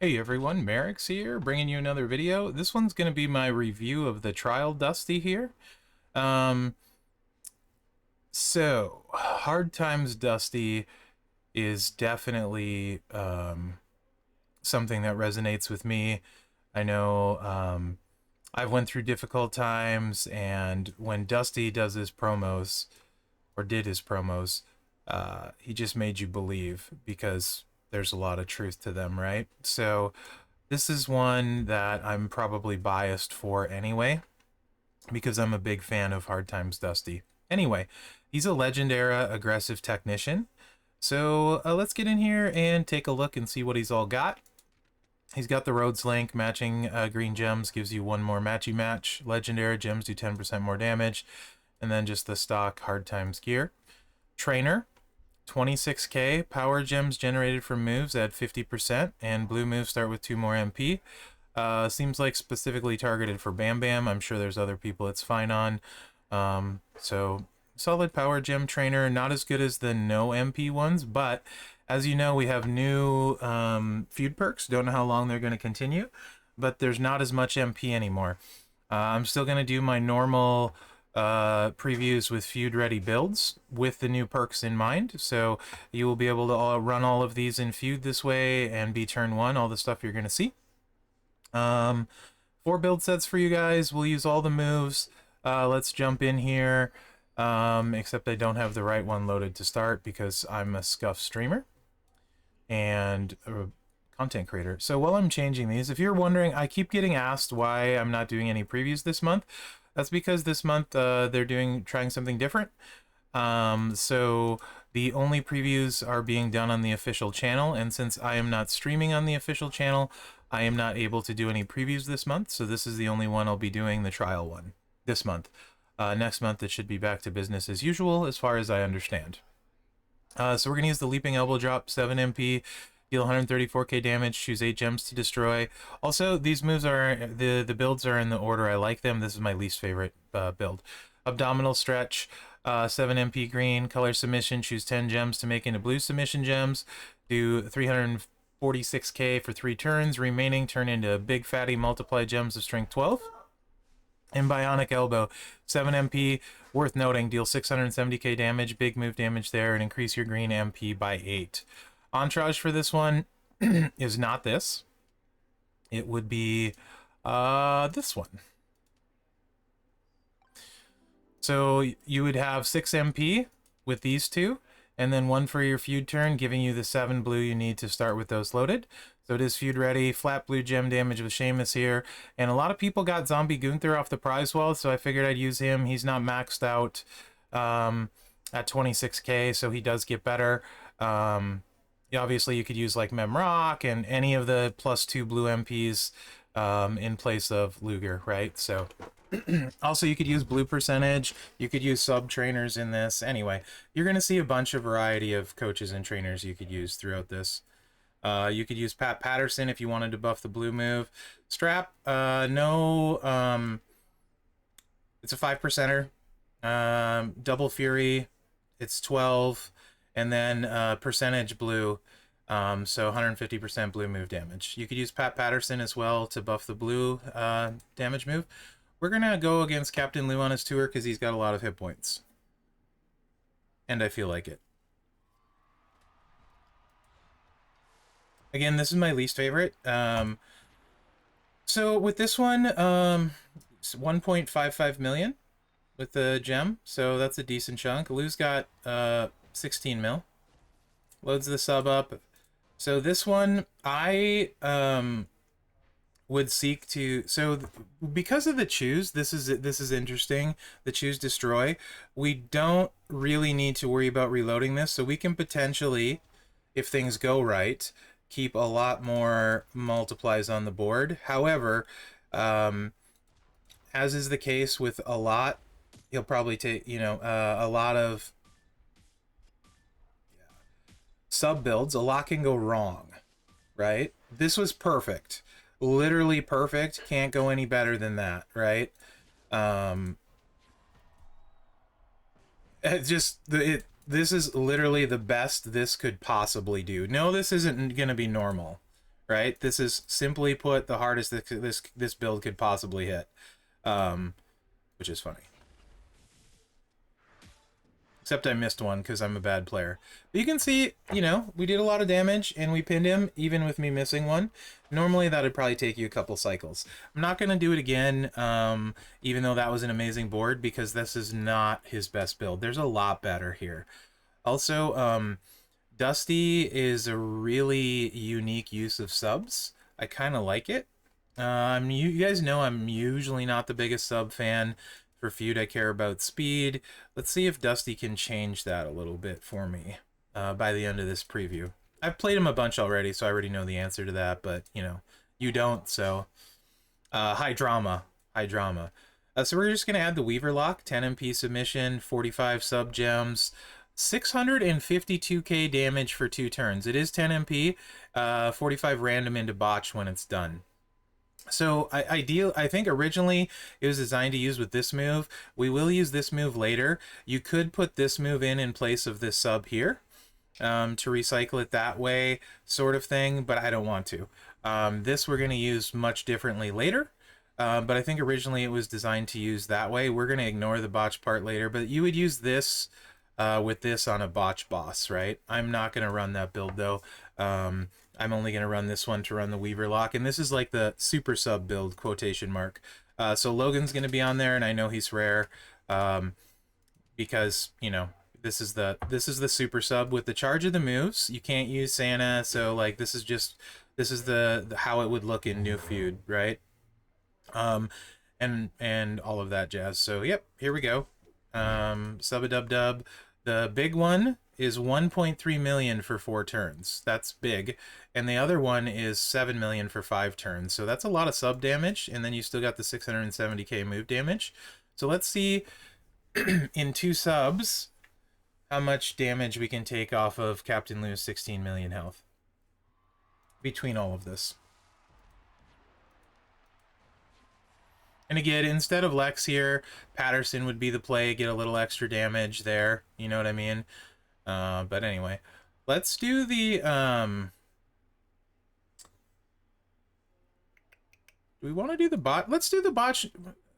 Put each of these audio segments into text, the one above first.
Hey everyone, Mherex here, bringing you another video. This one's going to be my review of the Trial Dusty here. Hard Times Dusty is definitely something that resonates with me. I know I've went through difficult times, and when Dusty does his promos, or did his promos, he just made you believe, because there's a lot of truth to them, right? So this is one that I'm probably biased for anyway, because I'm a big fan of Hard Times Dusty. Anyway, he's a Legend era aggressive technician. So let's get in here and take a look and see what he's all got. He's got the Rhodes link, matching green gems, gives you one more matchy match. Legend era gems do 10% more damage. And then just the stock Hard Times gear. Trainer, 26k, power gems generated from moves add 50%, and blue moves start with 2 more MP. Seems like specifically targeted for Bam Bam. I'm sure there's other people it's fine on. So solid power gem trainer, not as good as the no MP ones, but as you know, we have new feud perks. Don't know how long they're going to continue, but there's not as much MP anymore. I'm still going to do my normal previews with feud ready builds with the new perks in mind, so you will be able to run all of these in feud this way and be turn 1, all the stuff you're going to see. 4 build sets for you guys. We'll use all the moves. Let's jump in here, except I don't have the right one loaded to start because I'm a scuff streamer and a content creator. So while I'm changing these, if you're wondering, I keep getting asked why I'm not doing any previews this month. That's because this month they're trying something different. So the only previews are being done on the official channel, and since I am not streaming on the official channel, I am not able to do any previews this month. So this is the only one I'll be doing, the trial one, this month. Next month it should be back to business as usual, as far as I understand. So we're gonna use the Leaping Elbow Drop, 7 MP. Deal 134k damage, choose 8 gems to destroy. Also, these moves are, the builds are in the order I like them. This is my least favorite build. Abdominal Stretch, 7 MP green, color submission, choose 10 gems to make into blue submission gems. Do 346k for 3 turns, remaining turn into big fatty multiply gems of strength 12. And Bionic Elbow, 7 MP, worth noting, deal 670k damage, big move damage there, and increase your green MP by 8. Entourage for this one is not this. It would be this one. So you would have 6 MP with these two, and then 1 for your feud turn, giving you the 7 blue you need to start with those loaded. So it is feud ready, flat blue gem damage with Sheamus here, and a lot of people got Zombie Gunther off the prize wall, so I figured I'd use him. He's not maxed out at 26k, so he does get better. Obviously, you could use like Mherex and any of the +2 blue MPs in place of Luger, right? So also you could use blue percentage. You could use sub trainers in this. Anyway, you're going to see a bunch of variety of coaches and trainers you could use throughout this. You could use Pat Patterson if you wanted to buff the blue move. Strap, no, it's a 5%er. Double Fury, it's 12. And then percentage blue, so 150% blue move damage. You could use Pat Patterson as well to buff the blue damage move. We're going to go against Captain Lou on his tour because he's got a lot of hit points. And I feel like it. Again, this is my least favorite. So with this one, it's 1.55 million with the gem. So that's a decent chunk. Lou's got 16 mil. Loads the sub up. So this one I would seek to, so because of the choose, this is interesting, the choose destroy, we don't really need to worry about reloading this, so we can potentially, if things go right, keep a lot more multiplies on the board. However, as is the case with a lot, he'll probably take, a lot of sub builds, a lot can go wrong, right? This was perfect, literally perfect, can't go any better than that, right? This is literally the best this could possibly do. No, this isn't gonna be normal, right? This is simply put the hardest this build could possibly hit, which is funny. Except I missed one because I'm a bad player. But you can see, you know, we did a lot of damage and we pinned him, even with me missing one. Normally, that would probably take you a couple cycles. I'm not going to do it again, even though that was an amazing board, because this is not his best build. There's a lot better here. Also, Dusty is a really unique use of subs. I kind of like it. You guys know I'm usually not the biggest sub fan. For Feud, I care about speed. Let's see if Dusty can change that a little bit for me by the end of this preview. I've played him a bunch already, so I already know the answer to that, but, you know, you don't, so... high drama. High drama. So we're just going to add the Weaver Lock, 10 MP submission, 45 sub gems, 652k damage for 2 turns. It is 10 MP, 45 random into botch when it's done. So I think originally it was designed to use with this move. We will use this move later. You could put this move in place of this sub here to recycle it that way, sort of thing, but I don't want to. This we're going to use much differently later, but I think originally it was designed to use that way. We're going to ignore the botch part later, but you would use this with this on a botch boss, right? I'm not going to run that build, though. I'm only going to run this one to run the Weaver Lock, and this is like the super sub build, quotation mark. So Logan's going to be on there, and I know he's rare because, you know, this is the super sub with the charge of the moves. You can't use Santa, so like this is the how it would look in New Feud, right? And all of that jazz. So yep, here we go. Sub-a-dub-dub. The big one is 1.3 million for 4 turns. That's big. And the other one is 7 million for 5 turns. So that's a lot of sub damage, and then you still got the 670k move damage. So let's see in 2 subs how much damage we can take off of Captain Lou's 16 million health between all of this. And again, instead of Lex here, Patterson would be the play, get a little extra damage there, you know what I mean? But anyway, let's do the, do we want to do the bot? Let's do the botch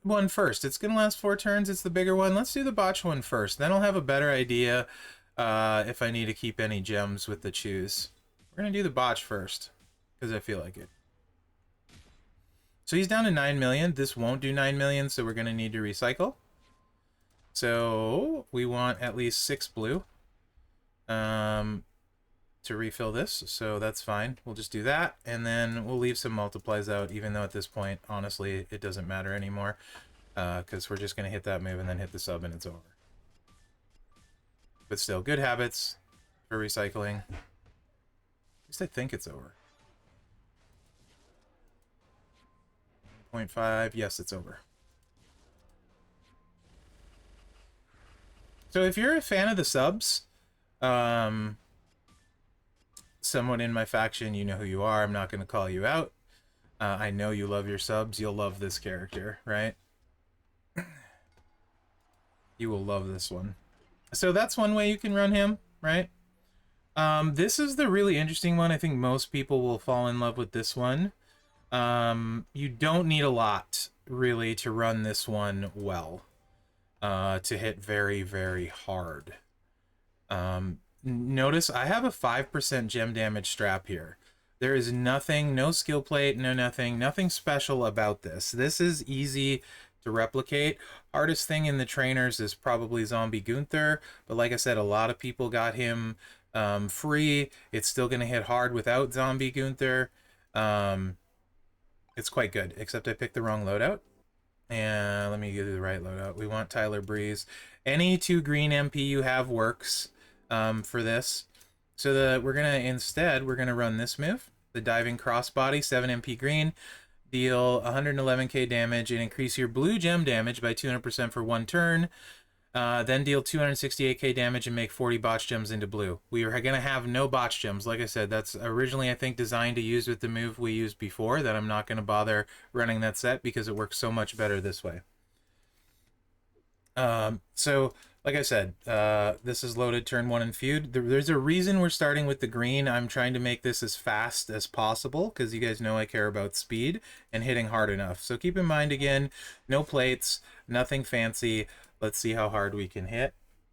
one first. It's going to last 4 turns, it's the bigger one. Let's do the botch one first, then I'll have a better idea if I need to keep any gems with the choose. We're going to do the botch first, because I feel like it. So he's down to 9 million. This won't do 9 million, so we're going to need to recycle. So we want at least 6 blue to refill this, so that's fine. We'll just do that, and then we'll leave some multiplies out, even though at this point, honestly, it doesn't matter anymore, because we're just going to hit that move and then hit the sub, and it's over. But still, good habits for recycling. At least I think it's over. 0.5, yes, it's over. So if you're a fan of the subs, someone in my faction, you know who you are. I'm not going to call you out. I know you love your subs. You'll love this character, right? You will love this one. So that's one way you can run him, right? This is the really interesting one. I think most people will fall in love with this one. You don't need a lot, really, to run this one well. To hit very, very hard. Notice I have a 5% gem damage strap here. There is nothing, no skill plate, no nothing special about this. This is easy to replicate. Hardest thing in the trainers is probably Zombie Gunther, but like I said, a lot of people got him free. It's still going to hit hard without Zombie Gunther. It's quite good, except I picked the wrong loadout. And let me give you the right loadout. We want Tyler Breeze. Any 2 green MP you have works for this. So we're gonna run this move, the Diving Crossbody, 7 MP green, deal 111k damage and increase your blue gem damage by 200% for 1 turn. Then deal 268k damage and make 40 botch gems into blue. We are going to have no botch gems. Like I said, that's originally, I think, designed to use with the move we used before, that I'm not going to bother running that set because it works so much better this way. So like I said, this is loaded turn 1 in Feud. There's a reason we're starting with the green. I'm trying to make this as fast as possible because you guys know I care about speed and hitting hard enough. So keep in mind, again, no plates, nothing fancy. Let's see how hard we can hit.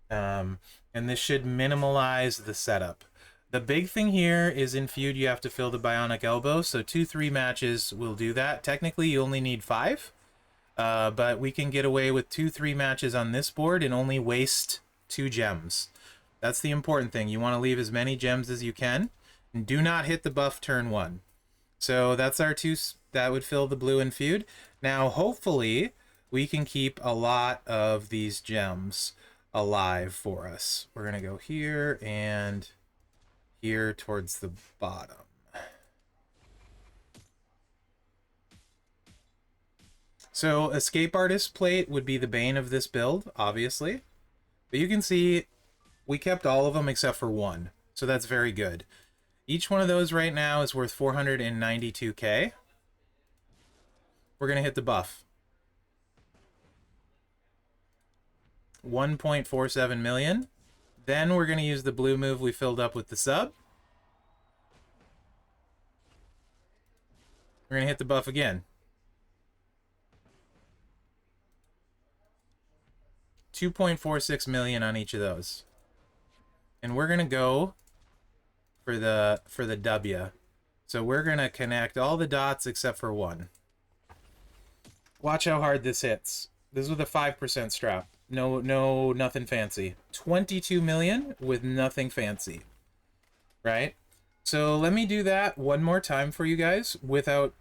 And this should minimalize the setup. The big thing here is in Feud you have to fill the bionic elbow, so 2-3 matches will do that. Technically you only need 5. But we can get away with 2-3 matches on this board and only waste 2 gems. That's the important thing. You want to leave as many gems as you can. And do not hit the buff turn 1. So that's our 2. That would fill the blue and Feud. Now, hopefully, we can keep a lot of these gems alive for us. We're going to go here and here towards the bottom. So Escape Artist plate would be the bane of this build, obviously. But you can see we kept all of them except for 1. So that's very good. Each one of those right now is worth 492k. We're going to hit the buff. 1.47 million. Then we're going to use the blue move we filled up with the sub. We're going to hit the buff again. 2.46 million on each of those. And we're going to go for the W. So we're going to connect all the dots except for 1. Watch how hard this hits. This is with a 5% strap. No, nothing fancy. 22 million with nothing fancy. Right? So let me do that one more time for you guys without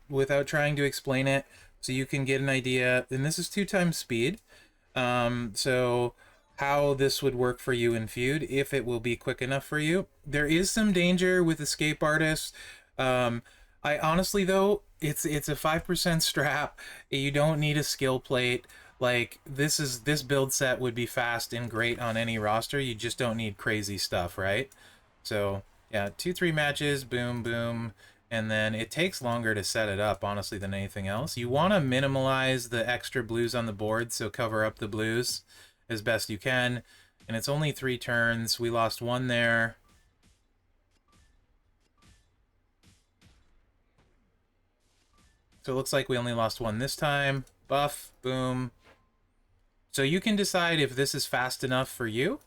trying to explain it so you can get an idea. And this is 2 times speed. So how this would work for you in Feud, if it will be quick enough for you. There is some danger with Escape Artist. I honestly, though, it's a 5% strap. You don't need a skill plate. Like, this build set would be fast and great on any roster. You just don't need crazy stuff, right? So, yeah, 2-3 matches, boom, boom. And then it takes longer to set it up, honestly, than anything else. You want to minimize the extra blues on the board, so cover up the blues as best you can. And it's only 3 turns. We lost 1 there. So it looks like we only lost 1 this time. Buff, boom. So you can decide if this is fast enough for you.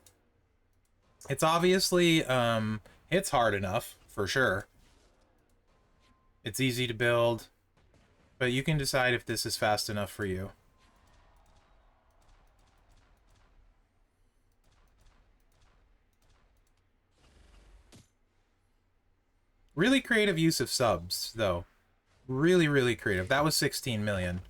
It's obviously, it's hard enough, for sure. It's easy to build, but you can decide if this is fast enough for you. Really creative use of subs, though. Really, really creative. That was 16 million.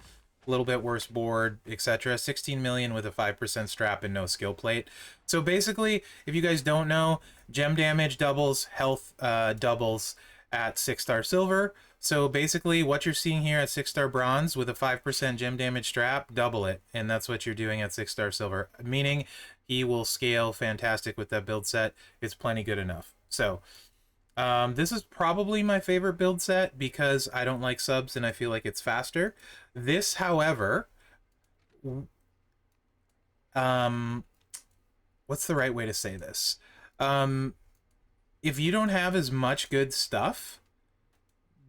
A little bit worse board, etc. 16 million with a 5% strap and no skill plate. So basically, if you guys don't know, gem damage doubles, health doubles at 6-star silver. So basically what you're seeing here at 6-star bronze with a 5% gem damage strap, double it. And that's what you're doing at 6-star silver. Meaning he will scale fantastic with that build set. It's plenty good enough. So this is probably my favorite build set because I don't like subs and I feel like it's faster. This, however, what's the right way to say this? If you don't have as much good stuff,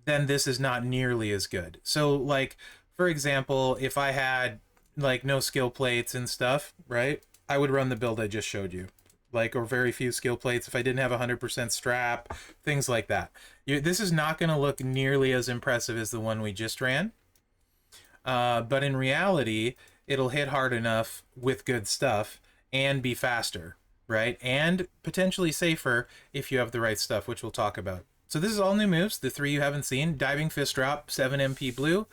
then this is not nearly as good. So, like, for example, if I had, like, no skill plates and stuff, right? I would run the build I just showed you. Like, or very few skill plates, if I didn't have 100% strap, things like that. This is not going to look nearly as impressive as the one we just ran. But in reality, it'll hit hard enough with good stuff and be faster, right? And potentially safer if you have the right stuff, which we'll talk about. So this is all new moves, the 3 you haven't seen. Diving Fist Drop, 7 MP blue.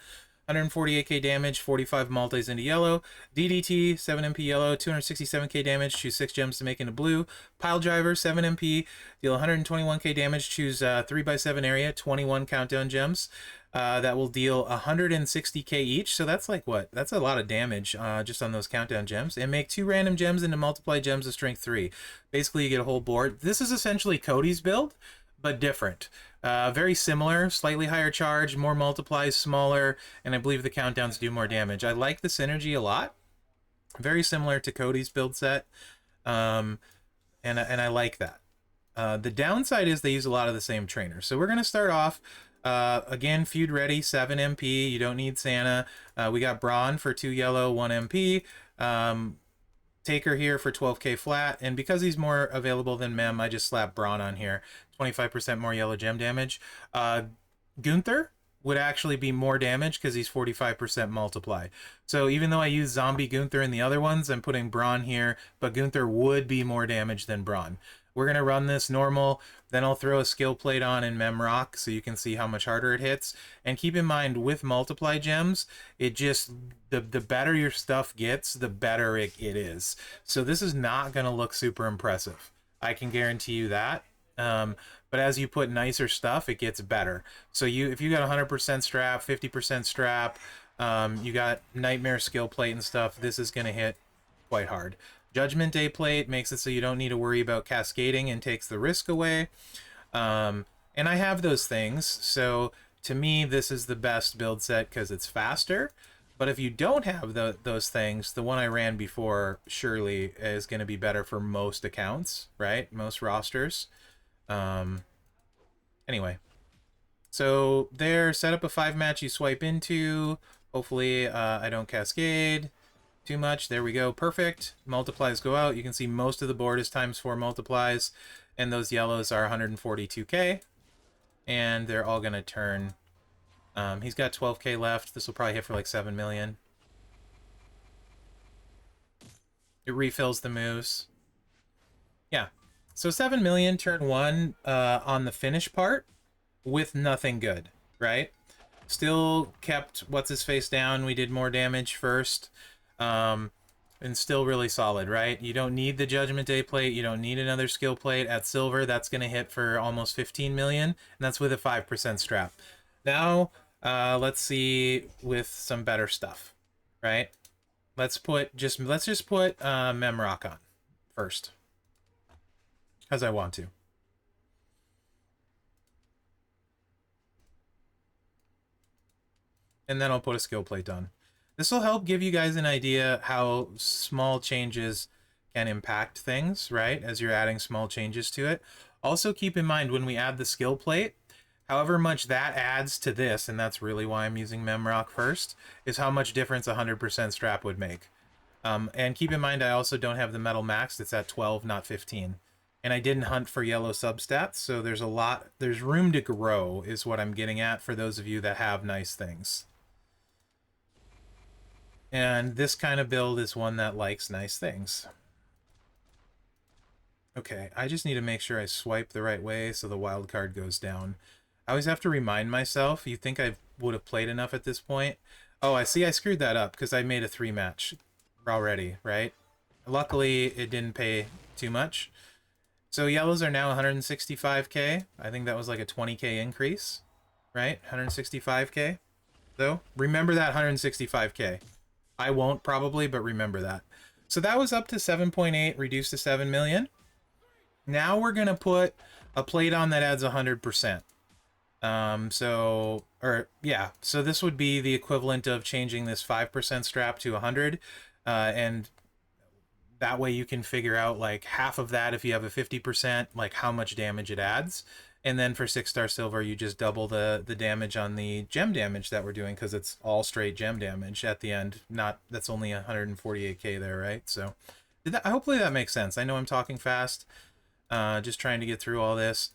148k damage, 45 multis into yellow. DDT, 7 MP yellow, 267k damage, choose 6 gems to make into blue. Pile Driver, 7 MP, deal 121k damage, choose 3x7 area, 21 countdown gems. That will deal 160k each, so that's like what? That's a lot of damage just on those countdown gems. And make 2 random gems into multiply gems of strength 3. Basically, you get a whole board. This is essentially Cody's build, but different. Very similar, slightly higher charge, more multiplies, smaller, and I believe the countdowns do more damage. I like the synergy a lot. Very similar to Cody's build set. And I like that. The downside is they use a lot of the same trainers. So we're going to start off, again, Feud ready, 7 MP. You don't need Santa. We got Brawn for 2 yellow, 1 MP. Taker here for 12k flat. And because he's more available than Mem, I just slap Brawn on here. 25% more yellow gem damage. Gunther would actually be more damage because he's 45% multiply. So even though I use Zombie Gunther in the other ones, I'm putting Brawn here, but Gunther would be more damage than Brawn. We're going to run this normal, then I'll throw a skill plate on in Mherex so you can see how much harder it hits. And keep in mind, with multiply gems, it just, the better your stuff gets, the better it is. So this is not going to look super impressive. I can guarantee you that. But as you put nicer stuff, it gets better. So if you got 100% strap, 50% strap, you got Nightmare skill plate and stuff, this is going to hit quite hard. Judgment Day plate makes it so you don't need to worry about cascading and takes the risk away. And I have those things, so to me, this is the best build set because it's faster. But if you don't have those things, the one I ran before surely is going to be better for most accounts, right? Most rosters. Anyway, so there, set up a 5-match you swipe into. Hopefully I don't cascade too much. There we go. Perfect. Multiplies go out. You can see most of the board is ×4 multiplies, and those yellows are 142k, and they're all going to turn. He's got 12k left. This will probably hit for like 7 million. It refills the moves. Yeah. So 7 million turn 1 on the finish part with nothing good, right? Still kept what's-his-face down. We did more damage first. And still really solid, right? You don't need the Judgment Day plate. You don't need another skill plate. At silver, that's going to hit for almost 15 million, and that's with a 5% strap. Now, let's see with some better stuff, right? Let's just put Mherex on first, because I want to. And then I'll put a skill plate on. This will help give you guys an idea how small changes can impact things, right? As you're adding small changes to it. Also keep in mind when we add the skill plate, however much that adds to this, and that's really why I'm using Mherex first, is how much difference 100% strap would make. And keep in mind I also don't have the metal max, it's at 12, not 15. And I didn't hunt for yellow substats, so there's room to grow is what I'm getting at for those of you that have nice things. And this kind of build is one that likes nice things. Okay, I just need to make sure I swipe the right way so the wild card goes down. I always have to remind myself. You think I would have played enough at this point? Oh, I see I screwed that up because I made a 3-match already, right? Luckily, it didn't pay too much. So yellows are now 165k. I think that was like a 20k increase, right? 165k. So remember that 165k. I won't probably, but remember that. So that was up to 7.8, reduced to 7 million. Now we're going to put a plate on that adds 100%. So this would be the equivalent of changing this 5% strap to 100. And that way you can figure out like half of that if you have a 50%, like how much damage it adds. And then for 6-star silver, you just double the damage on the gem damage that we're doing because it's all straight gem damage at the end. That's only 148k there, right? So hopefully that makes sense. I know I'm talking fast, just trying to get through all this.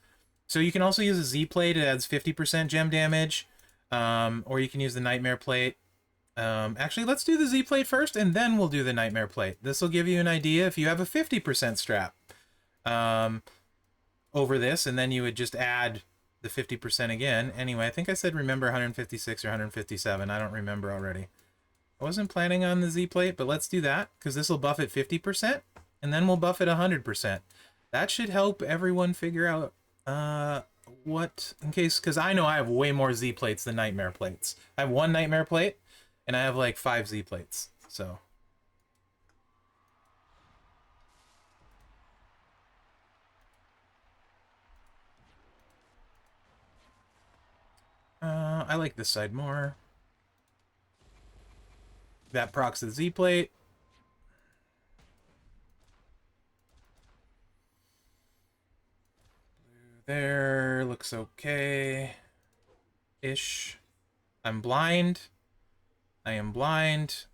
So you can also use a Z plate. It adds 50% gem damage, or you can use the Nightmare plate. Actually, let's do the Z plate first, and then we'll do the Nightmare plate. This will give you an idea if you have a 50% strap. Over this, and then you would just add the 50% again. Anyway, I think I said remember 156 or 157. I don't remember already. I wasn't planning on the Z plate, but let's do that because this will buff it 50%, and then we'll buff it 100%. That should help everyone figure out because I know I have way more Z plates than Nightmare plates. I have 1 Nightmare plate, and I have like 5 Z plates, so. I like this side more. That procs the Z plate. There looks okay-ish. I'm blind. I am blind.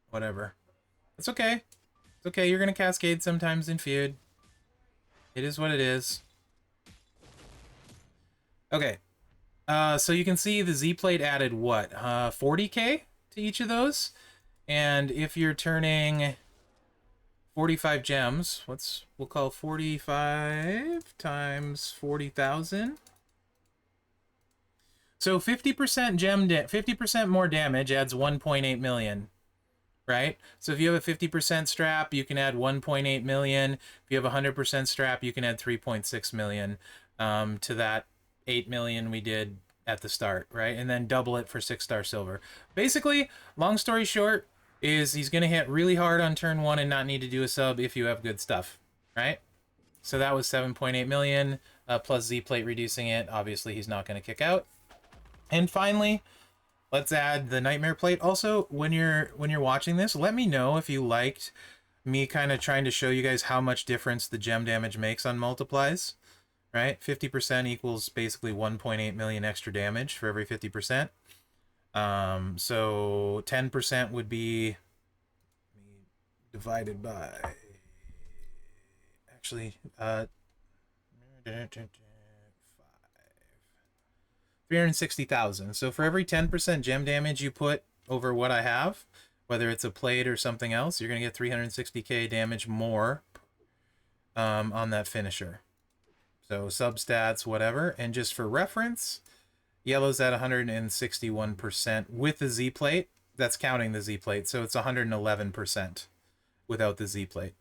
Whatever. It's okay. It's okay. You're gonna cascade sometimes in Feud. It is what it is. Okay. So you can see the Z plate added what? 40k to each of those. And if you're turning 45 gems, we'll call 45 times 40,000. So 50% 50% more damage adds 1.8 million, right? So if you have a 50% strap, you can add 1.8 million. If you have a 100% strap, you can add 3.6 million to that 8 million we did at the start, right? And then double it for 6-star silver. Basically, long story short, is he's going to hit really hard on turn 1 and not need to do a sub if you have good stuff, right? So that was 7.8 million plus Z plate reducing it. Obviously, he's not going to kick out. And finally, let's add the nightmare plate. Also, when you're watching this, let me know if you liked me kind of trying to show you guys how much difference the gem damage makes on multiplies, right? 50% equals basically 1.8 million extra damage for every 50%. So 10% would be divided by, actually, 360,000. So for every 10% gem damage you put over what I have, whether it's a plate or something else, you're going to get 360k damage more on that finisher. So substats, whatever. And just for reference, yellow's at 161% with the Z plate. That's counting the Z plate. So it's 111% without the Z plate.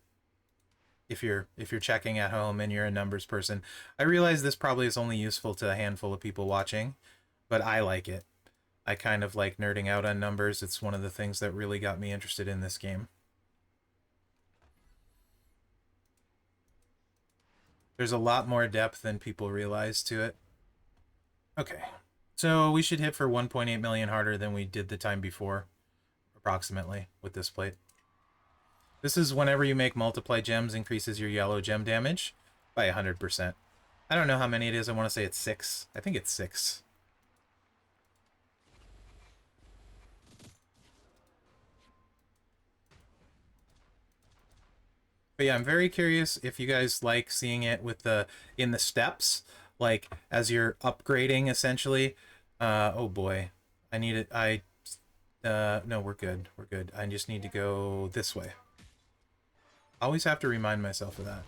If you're checking at home and you're a numbers person. I realize this probably is only useful to a handful of people watching, but I like it. I kind of like nerding out on numbers. It's one of the things that really got me interested in this game. There's a lot more depth than people realize to it. Okay, so we should hit for 1.8 million harder than we did the time before, approximately, with this plate. This is whenever you make multiply gems, increases your yellow gem damage by 100%. I don't know how many it is. I want to say it's 6. I think it's 6. But yeah, I'm very curious if you guys like seeing it with in the steps, like as you're upgrading essentially. Oh boy, I need it. No, we're good. We're good. I just need to go this way. Always have to remind myself of that.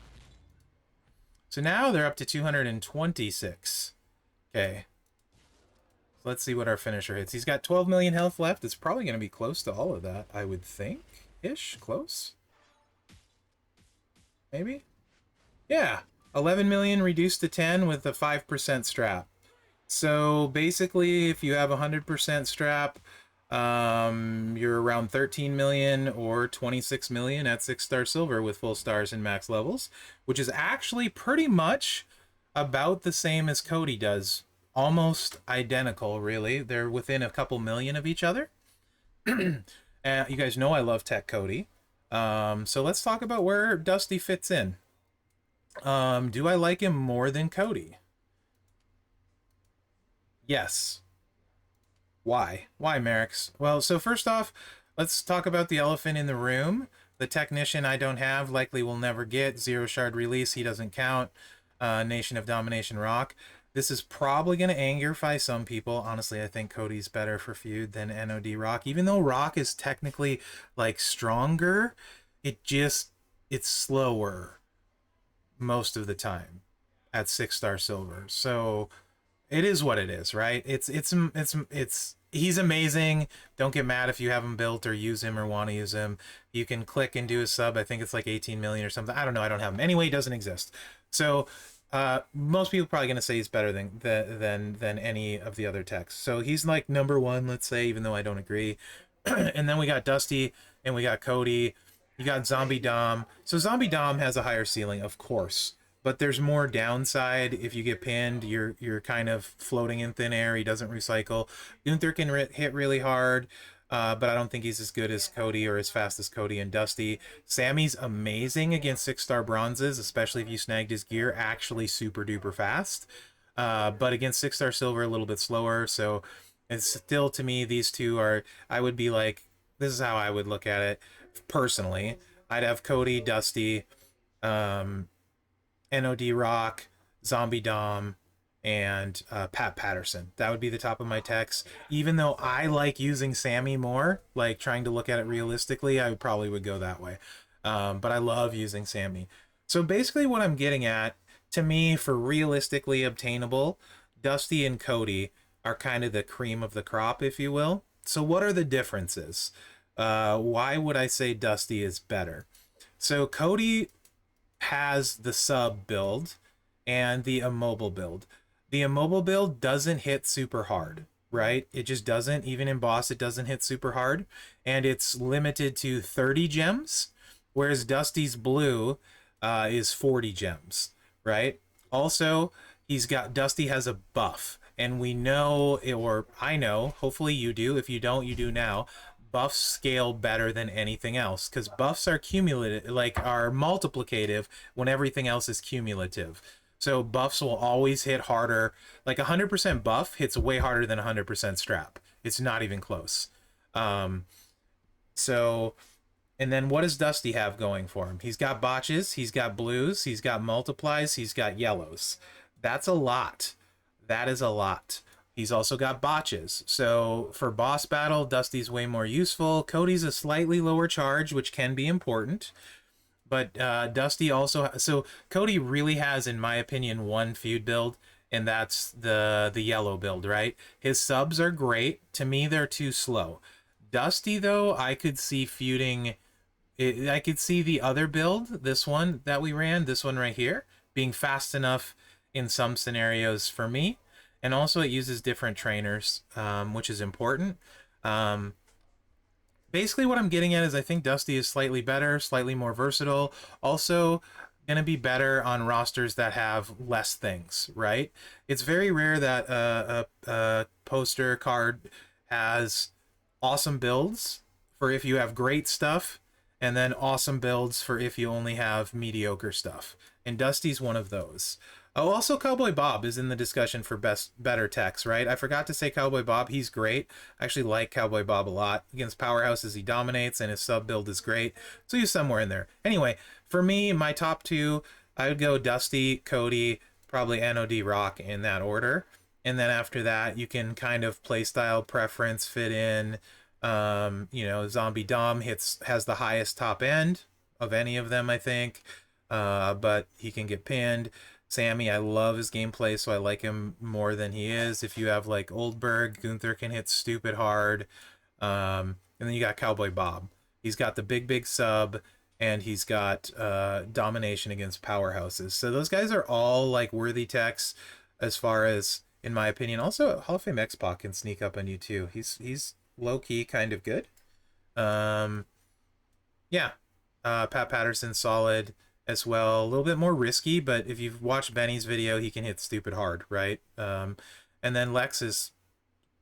So now they're up to 226. Okay. So let's see what our finisher hits. He's got 12 million health left. It's probably going to be close to all of that, I would think. Ish? Close? Maybe? Yeah. 11 million reduced to 10 with a 5% strap. So basically, if you have a 100% strap, you're around 13 million or 26 million at 6-star silver with full stars and max levels, which is actually pretty much about the same as Cody does. Almost identical, really. They're within a couple million of each other. You guys know I love Tech Cody. So let's talk about where Dusty fits in. Do I like him more than Cody? Yes. Why? Why, Mherex? Well, so first off, let's talk about the elephant in the room. The technician I don't have, likely will never get. 0 shard release, he doesn't count. Nation of Domination Rock. This is probably going to angerify some people. Honestly, I think Cody's better for Feud than NOD Rock. Even though Rock is technically, like, stronger, it's slower most of the time at 6-star silver. So it is what it is, right? It's he's amazing. Don't get mad if you have him built or use him or want to use him. You can click and do a sub. I think it's like 18 million or something. I don't know. I don't have him. Anyway, he doesn't exist. So most people are probably going to say he's better than any of the other techs. So he's like number 1, let's say, even though I don't agree. And then we got Dusty and we got Cody. You got Zombie Dom. So Zombie Dom has a higher ceiling, of course. But there's more downside. If you get pinned, you're kind of floating in thin air. He doesn't recycle. Gunther can hit really hard. but I don't think he's as good as Cody or as fast as Cody and Dusty. Sammy's amazing against 6-star bronzes, especially if you snagged his gear. Actually, super duper fast. But against 6-star silver, a little bit slower. So it's still, to me, these two are. I would be like, this is how I would look at it personally. I'd have Cody, Dusty, um, NOD Rock, Zombie Dom, and Pat Patterson. That would be the top of my techs. Even though I like using Sammy more, like trying to look at it realistically, I probably would go that way. But I love using Sammy. So basically, what I'm getting at, to me, for realistically obtainable, Dusty and Cody are kind of the cream of the crop, if you will. So what are the differences? Why would I say Dusty is better? So Cody has the sub build and the immobile build. The immobile build doesn't hit super hard, right? It just doesn't. Even in boss, it doesn't hit super hard. And it's limited to 30 gems, whereas Dusty's blue is 40 gems, right? Also, Dusty has a buff. And we know, or I know, hopefully you do. If you don't, you do now. Buffs scale better than anything else because buffs are cumulative, like are multiplicative when everything else is cumulative. So buffs will always hit harder. Like 100% buff hits way harder than 100% strap. It's not even close. Um, so, and then what does Dusty have going for him? He's got botches, he's got blues, he's got multiplies, he's got yellows. That's a lot. That is a lot. He's also got botches. So for boss battle, Dusty's way more useful. Cody's a slightly lower charge, which can be important. But Dusty also... So Cody really has, in my opinion, one feud build, and that's the yellow build, right? His subs are great. To me, they're too slow. Dusty, though, I could see feuding... I could see the other build, this one that we ran, this one right here, being fast enough in some scenarios for me. And also it uses different trainers, which is important. Basically what I'm getting at is I think Dusty is slightly better, slightly more versatile. Also going to be better on rosters that have less things, right? It's very rare that a poster card has awesome builds for if you have great stuff, and then awesome builds for if you only have mediocre stuff. And Dusty's one of those. Oh, also Cowboy Bob is in the discussion for better techs, right? I forgot to say Cowboy Bob. He's great. I actually like Cowboy Bob a lot. Against powerhouses, he dominates, and his sub build is great. So he's somewhere in there. Anyway, for me, my top two, I would go Dusty, Cody, probably NOD Rock in that order. And then after that, you can kind of playstyle preference fit in. Zombie Dom has the highest top end of any of them, I think. But he can get pinned. Sammy, I love his gameplay, so I like him more than he is. If you have like Oldberg, Gunther can hit stupid hard. And then you got Cowboy Bob. He's got the big sub, and he's got domination against powerhouses. So those guys are all like worthy techs as far as, in my opinion. Also, Hall of Fame X-Pac can sneak up on you too. He's low-key kind of good. Yeah. Pat Patterson, solid as well. A little bit more risky, but if you've watched Benny's video, he can hit stupid hard, right? And then Lex is...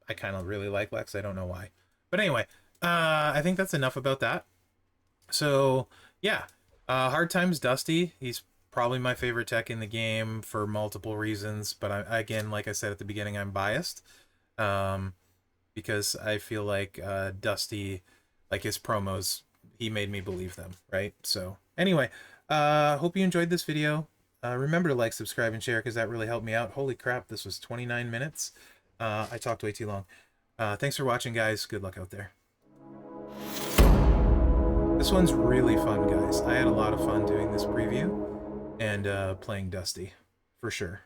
I kind of really like Lex. I don't know why. But anyway, I think that's enough about that. So, yeah. Hard Times Dusty. He's probably my favorite tech in the game for multiple reasons. But again, like I said at the beginning, I'm biased. Because I feel like Dusty, like his promos, he made me believe them, right? So, anyway... hope you enjoyed this video. Remember to like, subscribe, and share because that really helped me out. Holy crap, this was 29 minutes. I talked way too long. Thanks for watching, guys. Good luck out there. This one's really fun, guys. I had a lot of fun doing this preview and playing Dusty, for sure.